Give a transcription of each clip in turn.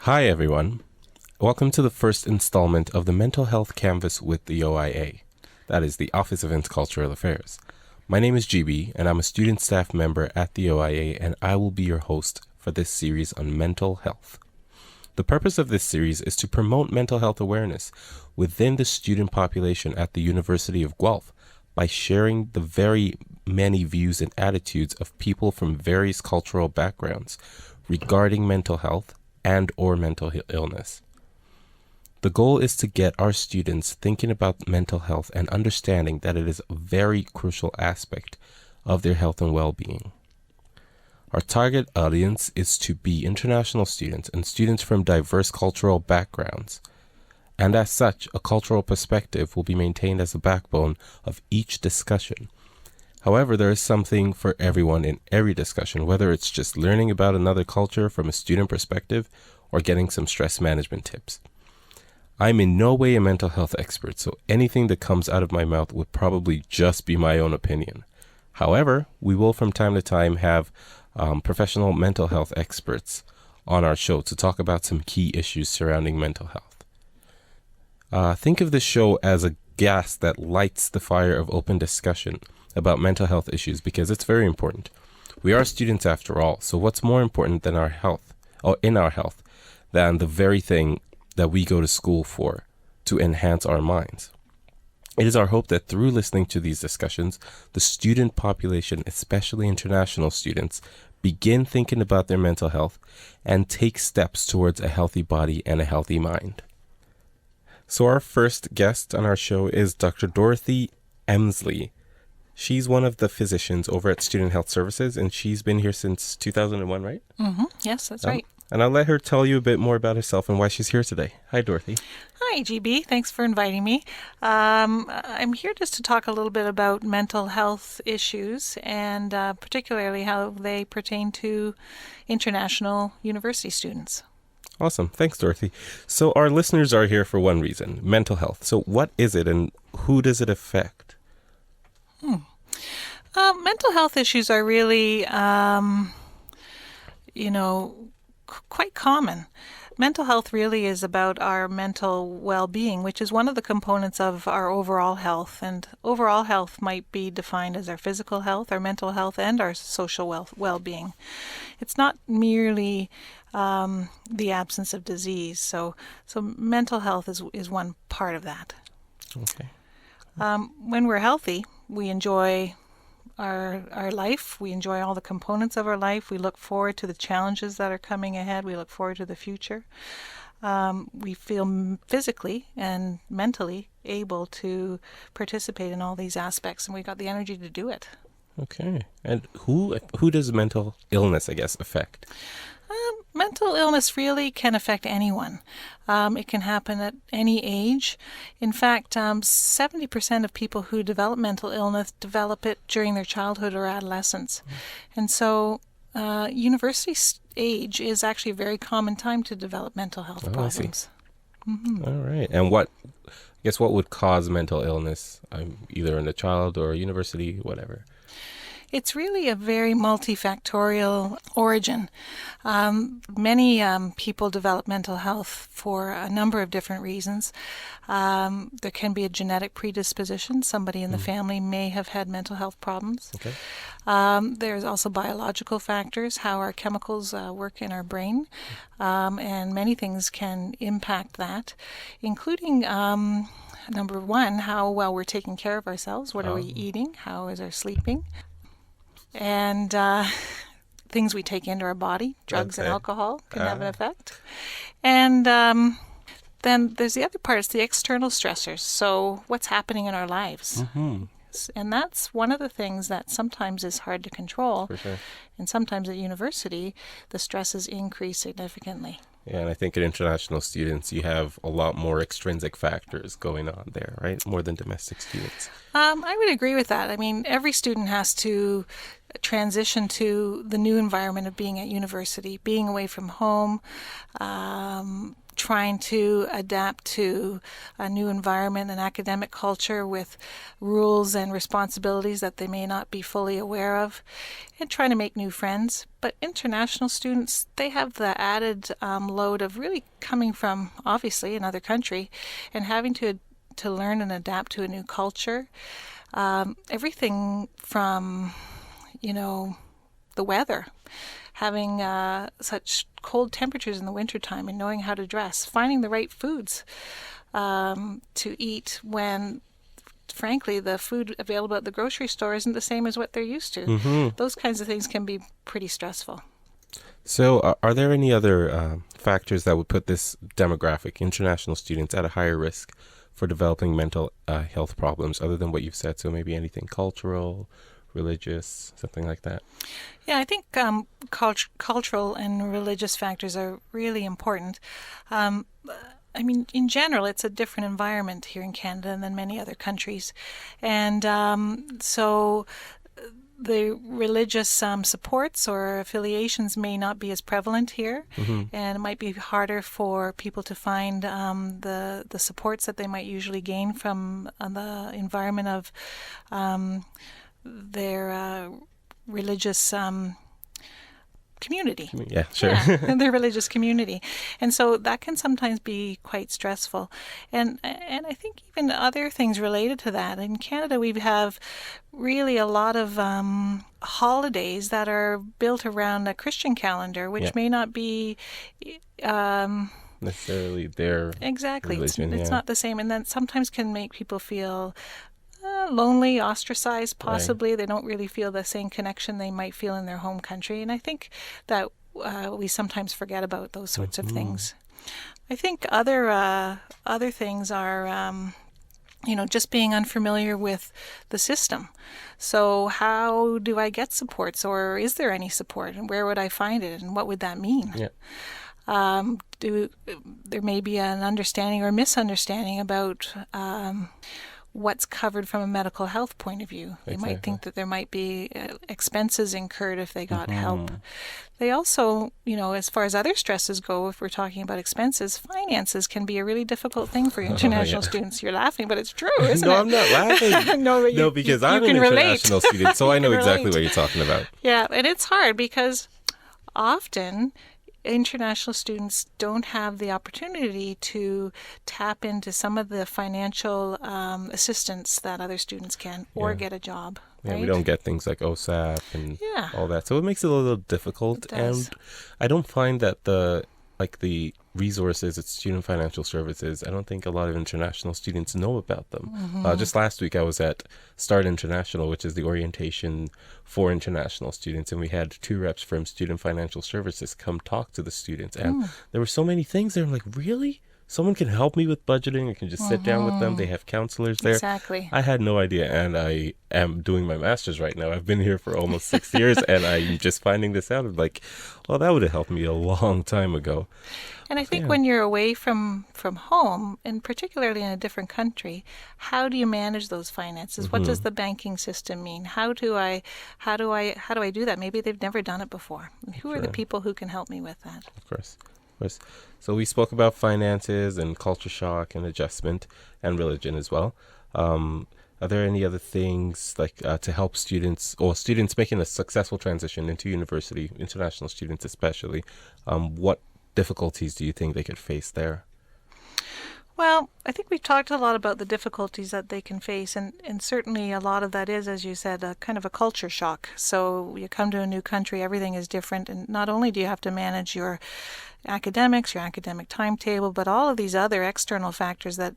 Hi, everyone. Welcome to the first installment of the Mental Health Canvas with the OIA. That is the Office of Intercultural Affairs. My name is GB, and I'm a student staff member at the OIA, and I will be your host for this series on mental health. The purpose of this series is to promote mental health awareness within the student population at the University of Guelph by sharing the very many views and attitudes of people from various cultural backgrounds regarding mental health and or mental illness. The goal is to get our students thinking about mental health and understanding that it is a very crucial aspect of their health and well-being. Our target audience is to be international students and students from diverse cultural backgrounds. And as such, a cultural perspective will be maintained as the backbone of each discussion. However, there is something for everyone in every discussion, whether it's just learning about another culture from a student perspective or getting some stress management tips. I'm in no way a mental health expert, so anything that comes out of my mouth would probably just be my own opinion. However, we will from time to time have professional mental health experts on our show to talk about some key issues surrounding mental health. Think of this show as a gas that lights the fire of open discussion about mental health issues because it's very important. We are students after all, so what's more important than our health, or in our health, than the very thing that we go to school for, to enhance our minds? It is our hope that through listening to these discussions, the student population, especially international students, begin thinking about their mental health and take steps towards a healthy body and a healthy mind. So our first guest on our show is Dr. Dorothy Emsley. She's one of the physicians over at Student Health Services, and she's been here since 2001, right? Mm-hmm. Yes, that's right. And I'll let her tell you a bit more about herself and why she's here today. Hi, Dorothy. Hi, GB. Thanks for inviting me. I'm here just to talk a little bit about mental health issues and particularly how they pertain to international university students. Awesome. Thanks, Dorothy. So our listeners are here for one reason, mental health. So what is it and who does it affect? Mental health issues are really, quite common. Mental health really is about our mental well-being, which is one of the components of our overall health. And overall health might be defined as our physical health, our mental health, and our social well-being. It's not merely the absence of disease. So mental health is one part of that. Okay. When we're healthy, we enjoy our life. We enjoy all the components of our life. We look forward to the challenges that are coming ahead. We look forward to the future. We feel physically and mentally able to participate in all these aspects, and we got the energy to do it. Okay. And who does mental illness, I guess, affect? Mental illness really can affect anyone. It can happen at any age. In fact, 70% of people who develop mental illness develop it during their childhood or adolescence. And so university age is actually a very common time to develop mental health problems. I see. Mm-hmm. All right. And what would cause mental illness, either in a child or a university, whatever? It's really a very multifactorial origin. Many people develop mental health for a number of different reasons. There can be a genetic predisposition. Somebody in the family may have had mental health problems. Okay. There's also biological factors, how our chemicals work in our brain, and many things can impact that, including number one, how well we're taking care of ourselves. What are we eating? How is our sleeping? And things we take into our body, drugs and alcohol can have an effect. And then there's the other part, it's the external stressors. So what's happening in our lives? Mm-hmm. And that's one of the things that sometimes is hard to control. For sure. And sometimes at university, the stresses increase significantly. Yeah, and I think in international students, you have a lot more extrinsic factors going on there, right? More than domestic students. I would agree with that. I mean, every student has to transition to the new environment of being at university, being away from home, trying to adapt to a new environment and academic culture with rules and responsibilities that they may not be fully aware of, and trying to make new friends. But international students, they have the added load of really coming from, obviously, another country and having to learn and adapt to a new culture. Everything from, the weather, having such cold temperatures in the wintertime and knowing how to dress, finding the right foods to eat when, frankly, the food available at the grocery store isn't the same as what they're used to. Mm-hmm. Those kinds of things can be pretty stressful. So are there any other factors that would put this demographic, international students, at a higher risk for developing mental health problems other than what you've said? So maybe anything cultural, religious, something like that? Yeah, I think cultural and religious factors are really important. In general, it's a different environment here in Canada than many other countries. And so the religious supports or affiliations may not be as prevalent here. Mm-hmm. And it might be harder for people to find the supports that they might usually gain from the environment of their religious community. Yeah, sure. Yeah, their religious community. And so that can sometimes be quite stressful. And I think even other things related to that. In Canada, we have really a lot of holidays that are built around a Christian calendar, which may not be necessarily their exactly religion. It's not the same, and that sometimes can make people feel lonely, ostracized, possibly. Right. They don't really feel the same connection they might feel in their home country. And I think that we sometimes forget about those sorts of things. I think other things are, just being unfamiliar with the system. So how do I get supports, or is there any support, and where would I find it, and what would that mean? Yeah. There may be an understanding or misunderstanding about what's covered from a medical health point of view. They might think that there might be expenses incurred if they got help. They also, as far as other stresses go, if we're talking about expenses, finances can be a really difficult thing for international students. You're laughing, but it's true, isn't it? No, I'm not laughing. No, because I'm an international student, so I know exactly what you're talking about. Yeah, and it's hard because often international students don't have the opportunity to tap into some of the financial assistance that other students can, or get a job. Yeah, right? We don't get things like OSAP and all that, so it makes it a little difficult. It does. And I don't find that the resources at Student Financial Services, I don't think a lot of international students know about them. Just last week I was at START International, which is the orientation for international students, and we had 2 reps from Student Financial Services come talk to the students, and there were so many things there. I'm like, really? Someone can help me with budgeting? I can just sit down with them. They have counselors there. Exactly. I had no idea, and I am doing my master's right now. I've been here for almost 6 years, and I'm just finding this out. I'm like, well, that would have helped me a long time ago. And I think when you're away from home, and particularly in a different country, how do you manage those finances? What does the banking system mean? How do I do that? Maybe they've never done it before. Who are the people who can help me with that? Of course. So we spoke about finances and culture shock and adjustment and religion as well. Are there any other things like to help students or students making a successful transition into university, international students especially? What difficulties do you think they could face there? Well, I think we've talked a lot about the difficulties that they can face, and certainly a lot of that is, as you said, a kind of a culture shock. So you come to a new country, everything is different, and not only do you have to manage your academics, your academic timetable, but all of these other external factors that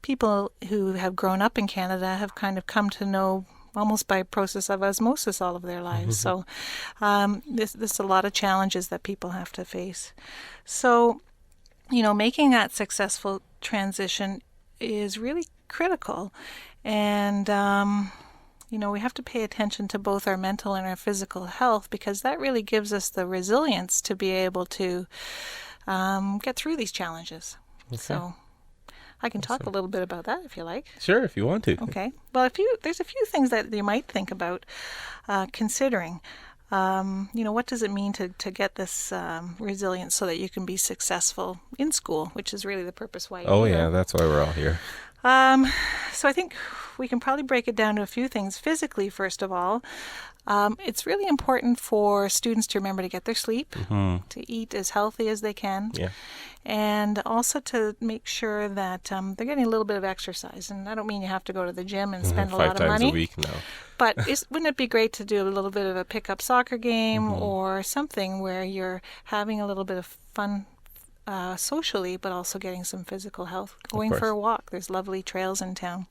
people who have grown up in Canada have kind of come to know almost by process of osmosis all of their lives. So there's a lot of challenges that people have to face. So, making that successful transition is really critical. And, we have to pay attention to both our mental and our physical health, because that really gives us the resilience to be able to get through these challenges. Okay. So I can talk a little bit about that if you like. Sure, if you want to. Okay. Well, there's a few things that you might think about considering. What does it mean to get this resilience so that you can be successful in school, which is really the purpose why you're here. Yeah, that's why we're all here. So I think we can probably break it down to a few things. Physically, first of all, it's really important for students to remember to get their sleep, to eat as healthy as they can, and also to make sure that they're getting a little bit of exercise. And I don't mean you have to go to the gym and spend a lot of money. 5 times a week, no. But wouldn't it be great to do a little bit of a pickup soccer game or something where you're having a little bit of fun socially, but also getting some physical health, going for a walk. There's lovely trails in town.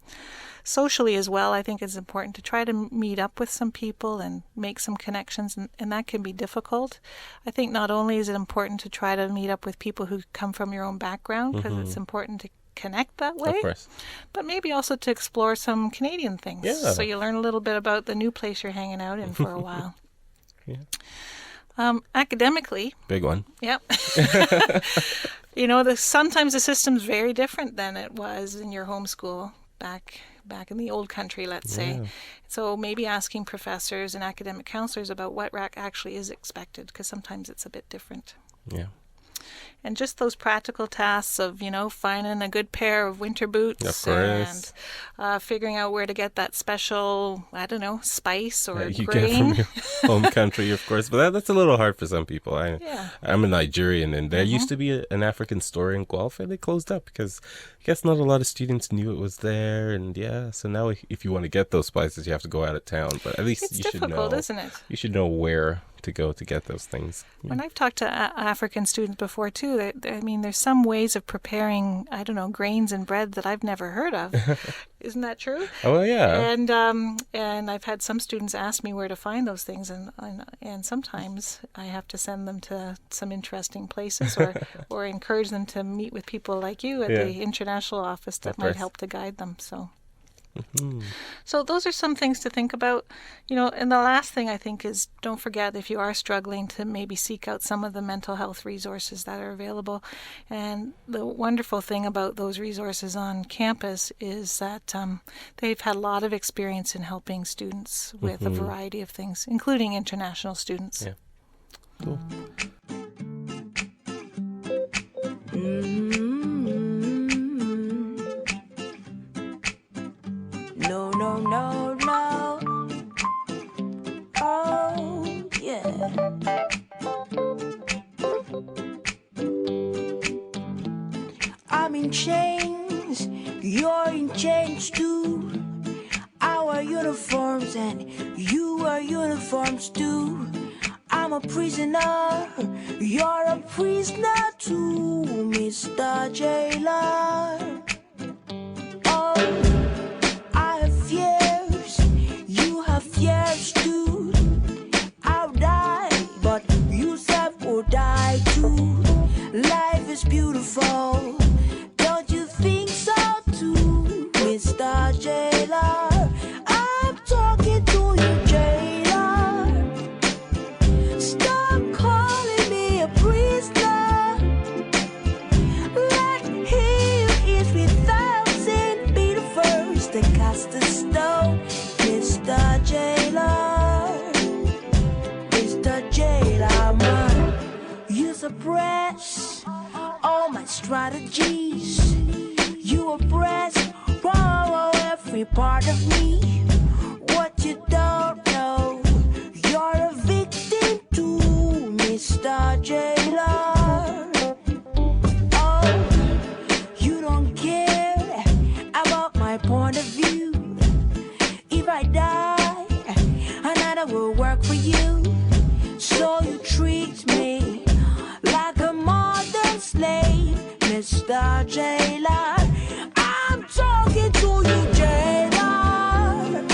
Socially as well, I think it's important to try to meet up with some people and make some connections, and that can be difficult. I think not only is it important to try to meet up with people who come from your own background, because it's important to connect that way, Of course. but maybe also to explore some Canadian things. Yeah. So you learn a little bit about the new place you're hanging out in for a while. Academically, Big one. yep. Sometimes the system's very different than it was in your home school back in the old country, let's say. So maybe asking professors and academic counselors about what actually is expected, because sometimes it's a bit different. Yeah. And just those practical tasks of, finding a good pair of winter boots Of course. and figuring out where to get that special, spice or You grain. get from your home country, of course. But that's a little hard for some people. I'm a Nigerian, and there used to be an African store in Guelph, and they closed up because I guess not a lot of students knew it was there. And so now if you want to get those spices, you have to go out of town. But at least It's you should know. difficult, isn't it? You should know where to go to get those things. When I've talked to African students before too, there's some ways of preparing, grains and bread that I've never heard of. Isn't that true? Oh, well, yeah. And I've had some students ask me where to find those things, and sometimes I have to send them to some interesting places or encourage them to meet with people like you at the international office that might help to guide them. So those are some things to think about, and the last thing I think is don't forget, if you are struggling, to maybe seek out some of the mental health resources that are available. And the wonderful thing about those resources on campus is that they've had a lot of experience in helping students with a variety of things, including international students. Yeah. Cool. No. Oh, yeah. I'm in chains, you're in chains too. Our uniforms and you are uniforms too. I'm a prisoner, you're a prisoner too, Mr. Jailer. Oh, fears too. I'll die, but you self will die too. Life is beautiful, don't you think so too, Mr. Jailer? I'm talking to you, Jailer. Stop calling me a prisoner. Let him is without sin be the first to cast a stone. Mr. Jailer, man, you suppress all my strategies. You oppress every part of me. What you don't know, you're a victim too, Mr. Jailer. Oh, you don't care about my point of view. If I die, another will work for you. So you treat me like a modern slave, Mr. Jailer. I'm talking to you, Jailer.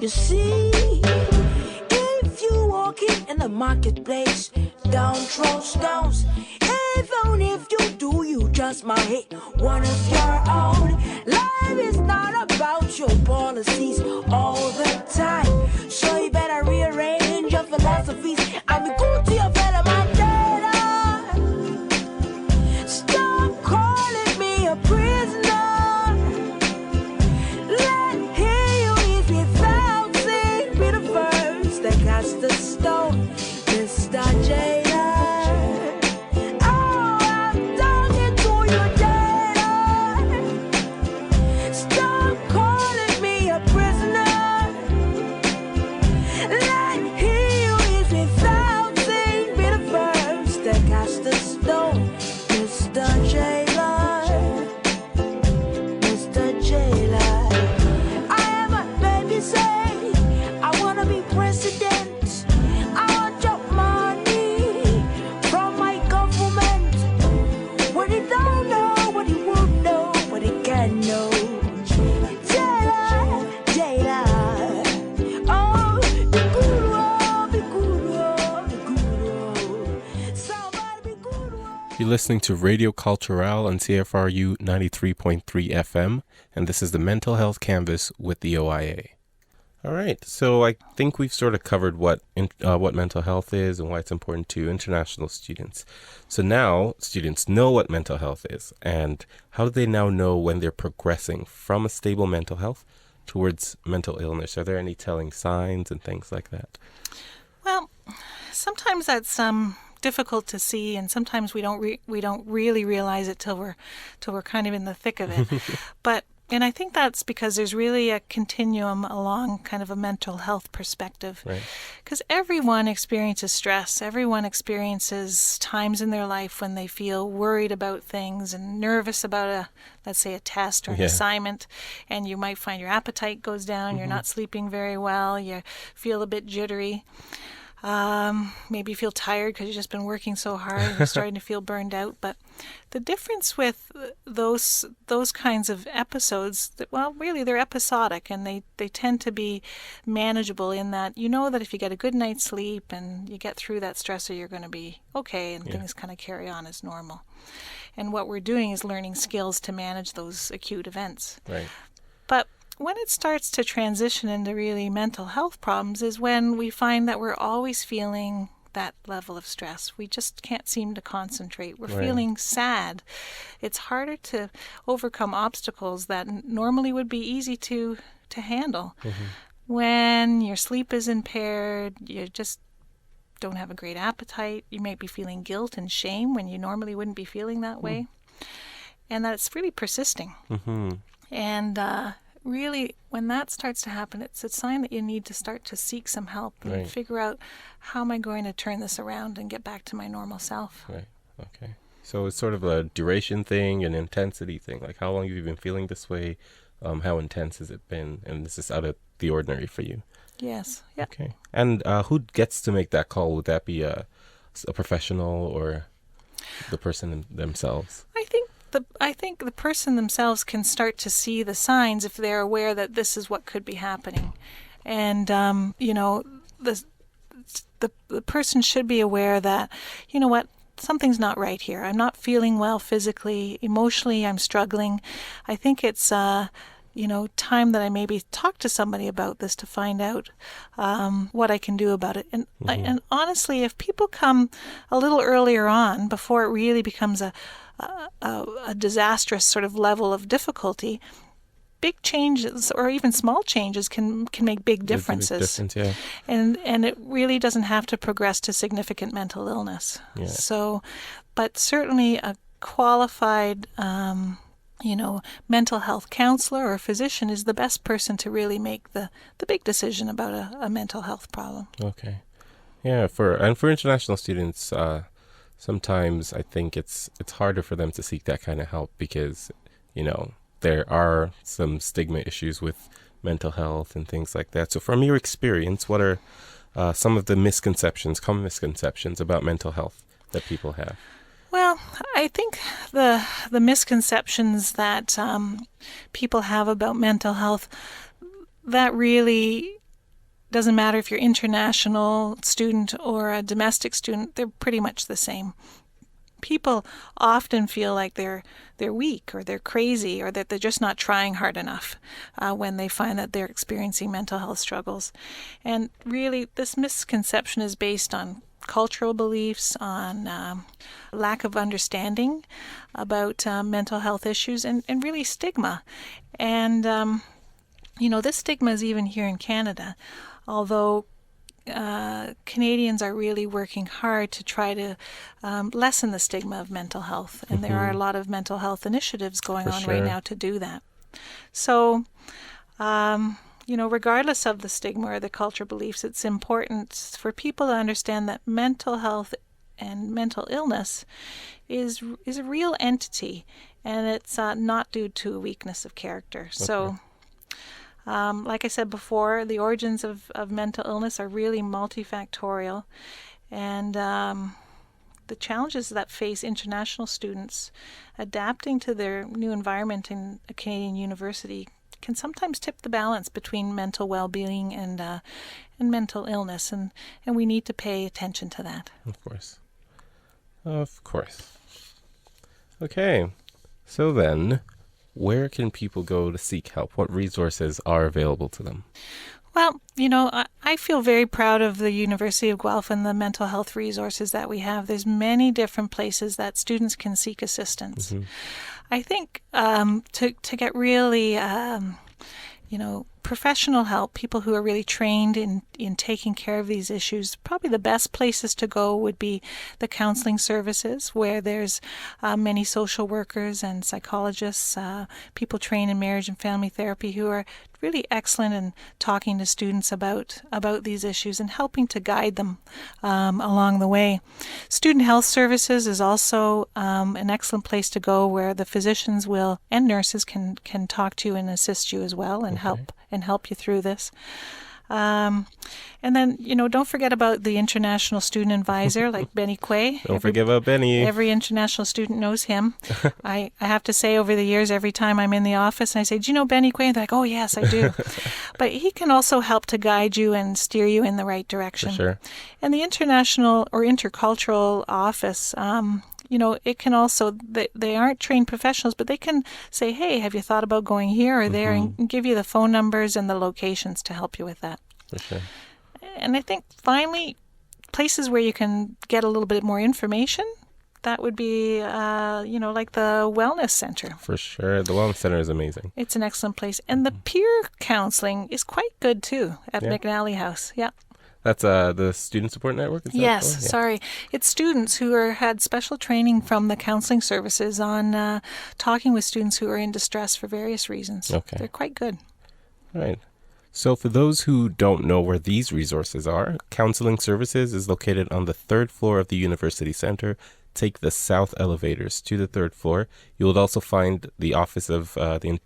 You see, if you walking in the marketplace, don't throw stones. Even if you do, you just might hit one of your own. Life is not about your policies all the time, so you better rearrange your philosophies and be good to your fellow man. Stop calling me a prisoner. Let him who is without sin be the first that cast the stone, Mr. Jailer. Oh, I'm talking to you, Jailer. Stop calling me a prisoner. Let him who is without sin be the first that cast the stone, Mr. Jailer, Mr. Jailer. I am a baby say, I wanna be president. I want your money from my government. What he don't know, what he won't know, what he can know. Jailer, Jailer. Oh, be good, oh, be good, oh, be good, oh. Somebody be good, oh. You're listening to Radio Cultural on CFRU 93.3 FM, and this is the Mental Health Canvas with the OIA. All right, so I think we've sort of covered what mental health is and why it's important to international students. So now students know what mental health is, and how do they now know when they're progressing from a stable mental health towards mental illness? Are there any telling signs and things like that? Well, sometimes that's difficult to see, and sometimes we don't really realize it till we're kind of in the thick of it. And I think that's because there's really a continuum along kind of a mental health perspective. Right. Because everyone experiences stress. Everyone experiences times in their life when they feel worried about things and nervous about let's say a test or an assignment, and you might find your appetite goes down, you're not sleeping very well, you feel a bit jittery. Maybe you feel tired because you've just been working so hard and you're starting to feel burned out. But the difference with those kinds of episodes, really they're episodic, and they tend to be manageable in that you know that if you get a good night's sleep and you get through that stressor, you're going to be okay, and things kind of carry on as normal. And what we're doing is learning skills to manage those acute events. Right. But when it starts to transition into really mental health problems is when we find that we're always feeling that level of stress. We just can't seem to concentrate. We're feeling sad. It's harder to overcome obstacles that normally would be easy to handle. When your sleep is impaired, you just don't have a great appetite. You might be feeling guilt and shame when you normally wouldn't be feeling that way. And that's really persisting. And really, when that starts to happen, it's a sign that you need to start to seek some help and figure out, how am I going to turn this around and get back to my normal self? Right. Okay. So it's sort of a duration thing, an intensity thing. Like, how long have you been feeling this way? How intense has it been? And this is out of the ordinary for you. Yes. Yeah. Okay. And who gets to make that call? Would that be a professional or the person themselves? I think the person themselves can start to see the signs if they're aware that this is what could be happening. And, the person should be aware that, you know what, something's not right here. I'm not feeling well physically, emotionally, I'm struggling. I think it's, time that I maybe talk to somebody about this to find out what I can do about it. And and honestly, if people come a little earlier on, before it really becomes a disastrous sort of level of difficulty, big changes or even small changes can make big differences. And it really doesn't have to progress to significant mental illness. Yeah. So, but certainly a qualified mental health counselor or physician is the best person to really make the big decision about a mental health problem. Okay. Yeah, for international students, sometimes I think it's harder for them to seek that kind of help because, there are some stigma issues with mental health and things like that. So from your experience, what are some of the common misconceptions about mental health that people have? Well, I think the misconceptions that people have about mental health, that really doesn't matter if you're international student or a domestic student, they're pretty much the same. People often feel like they're weak or they're crazy or that they're just not trying hard enough when they find that they're experiencing mental health struggles. And really, this misconception is based on cultural beliefs, on lack of understanding about mental health issues, and really stigma. And, this stigma is even here in Canada, although Canadians are really working hard to try to lessen the stigma of mental health. And there are a lot of mental health initiatives going on right now to do that. So, regardless of the stigma or the cultural beliefs, it's important for people to understand that mental health and mental illness is a real entity, and it's not due to a weakness of character. Okay. So, like I said before, the origins of mental illness are really multifactorial, and the challenges that face international students adapting to their new environment in a Canadian university can sometimes tip the balance between mental well-being and mental illness, and we need to pay attention to that. Of course. Okay, so then, where can people go to seek help? What resources are available to them? Well, I feel very proud of the University of Guelph and the mental health resources that we have. There's many different places that students can seek assistance. Mm-hmm. I think to get really, professional help, people who are really trained in taking care of these issues, probably the best places to go would be the counseling services, where there's many social workers and psychologists, people trained in marriage and family therapy who are really excellent in talking to students about these issues and helping to guide them along the way. Student health services is also an excellent place to go, where the physicians and nurses can talk to you and assist you as well and help you through this. And then, don't forget about the international student advisor like Benny Quay. Don't forget about Benny. Every international student knows him. I have to say, over the years, every time I'm in the office and I say, do you know Benny Quay? They're like, oh, yes, I do. But he can also help to guide you and steer you in the right direction. For sure. And the international or intercultural office, it can also, they aren't trained professionals, but they can say, hey, have you thought about going here or there, and give you the phone numbers and the locations to help you with that. For sure. And I think, finally, places where you can get a little bit more information, that would be, like the Wellness Center. For sure. The Wellness Center is amazing. It's an excellent place. And the peer counseling is quite good, too, at McNally House. Yeah. That's the Student Support Network? Yes, sorry. It's students who had special training from the counseling services on talking with students who are in distress for various reasons. Okay. They're quite good. All right. So for those who don't know where these resources are, Counseling Services is located on the 3rd floor of the University Center. Take the south elevators to the 3rd floor. You will also find the office of the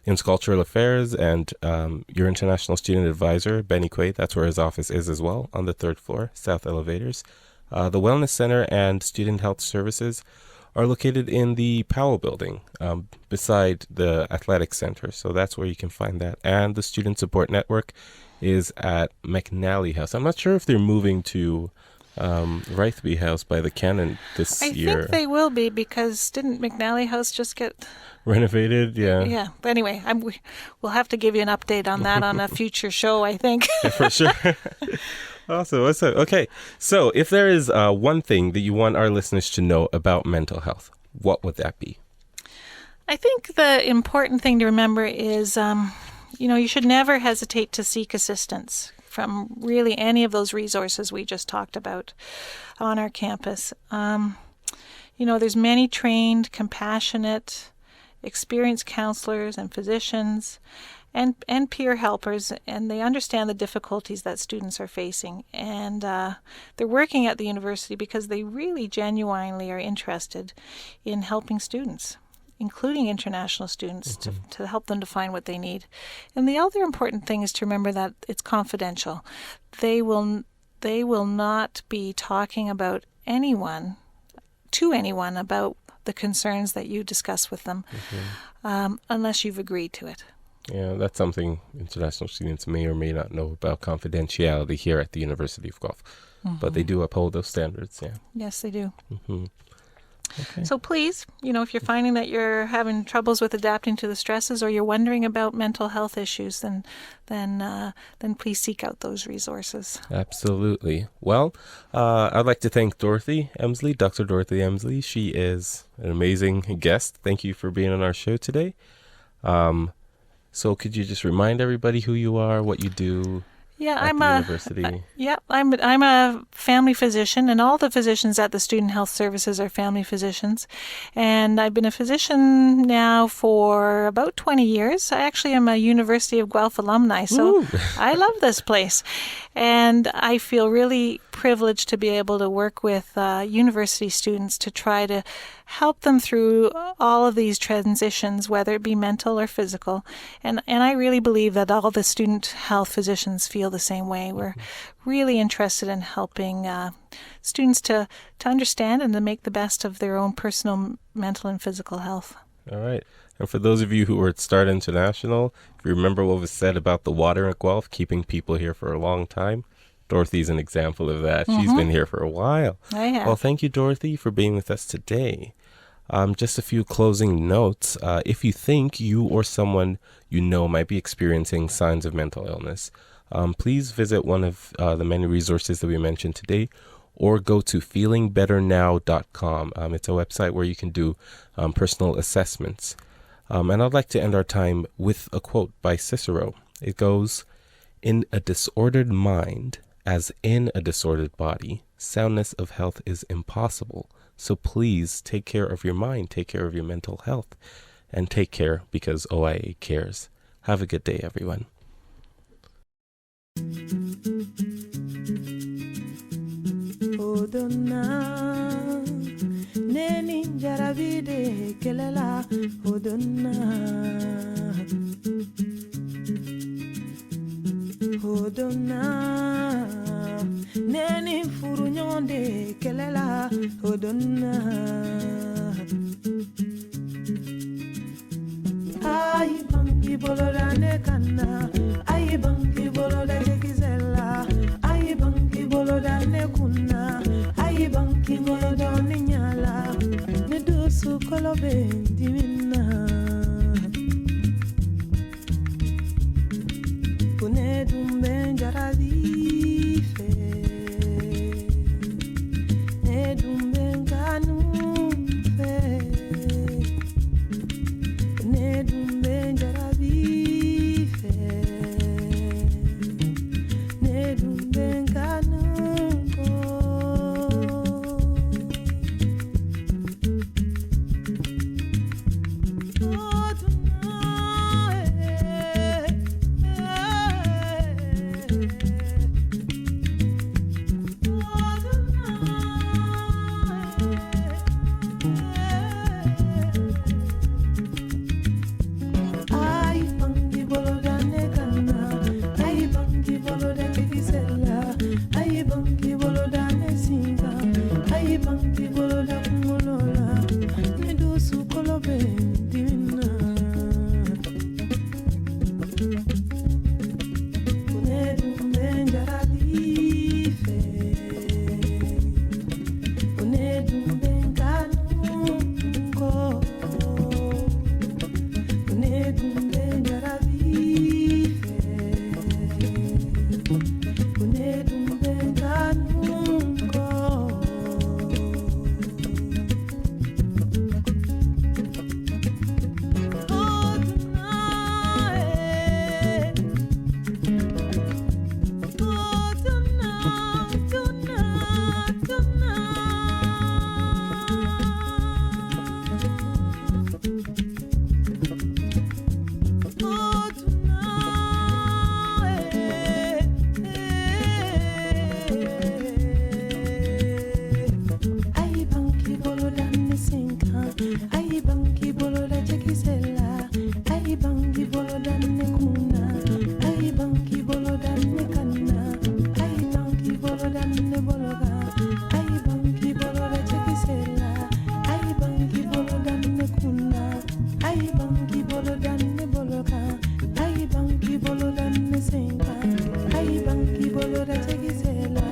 Intercultural Affairs and your international student advisor, Benny Quay. That's where his office is as well, on the 3rd floor, south elevators. The Wellness Center and Student Health Services are located in the Powell building beside the Athletic Center. So that's where you can find that. And the Student Support Network is at McNally House. I'm not sure if they're moving to Rythby House by the Cannon this year. I think they will be, because didn't McNally House just get renovated? Yeah. Yeah. But anyway, we'll have to give you an update on that on a future show, I think. For sure. Awesome. Okay. So if there is one thing that you want our listeners to know about mental health, what would that be? I think the important thing to remember is, you should never hesitate to seek assistance from really any of those resources we just talked about on our campus. There's many trained, compassionate, experienced counselors and physicians and peer helpers, and they understand the difficulties that students are facing. And they're working at the university because they really genuinely are interested in helping students, including international students, to help them to find what they need. And the other important thing is to remember that it's confidential. They will not be talking about anyone about the concerns that you discuss with them unless you've agreed to it. Yeah, that's something international students may or may not know about confidentiality here at the University of Guelph. But they do uphold those standards, yeah. Yes, they do. Okay. So please, if you're finding that you're having troubles with adapting to the stresses, or you're wondering about mental health issues, then please seek out those resources. Absolutely. Well, I'd like to thank Dorothy Emsley, Dr. Dorothy Emsley. She is an amazing guest. Thank you for being on our show today. So could you just remind everybody who you are, what you do at the university? I'm a family physician, and all the physicians at the Student Health Services are family physicians. And I've been a physician now for about 20 years. I actually am a University of Guelph alumni, so I love this place. And I feel really privileged to be able to work with university students to try to help them through all of these transitions, whether it be mental or physical. And I really believe that all the student health physicians feel the same way. We're really interested in helping students to understand and to make the best of their own personal mental and physical health. All right. And for those of you who were at Start International, if you remember what was said about the water at Guelph, keeping people here for a long time, Dorothy's an example of that. She's been here for a while. I have. Well, thank you, Dorothy, for being with us today. Just a few closing notes. If you think you or someone you know might be experiencing signs of mental illness, please visit one of the many resources that we mentioned today, or go to feelingbetternow.com. It's a website where you can do personal assessments. And I'd like to end our time with a quote by Cicero. It goes, "In a disordered mind, as in a disordered body, soundness of health is impossible. So please take care of your mind, take care of your mental health, and take care because OIA cares." Have a good day, everyone. Odonna neni jarabide kelela odonna neni furunyonde kelela odonna ay bangi bolorane kanna ay bangi bolorane gizella ay bangi bolorane kunna ay bangi bolorane nyala ne dosu kolobe dimina kune dumbe jaradi fe ne dumbe nganu fe ne dumbe jarabi fe ne dumbe nganu ko tsenga ai banki bolo da chegisela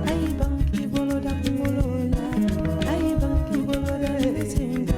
ai banki bolo da kumolola ai banki bolo da tsenga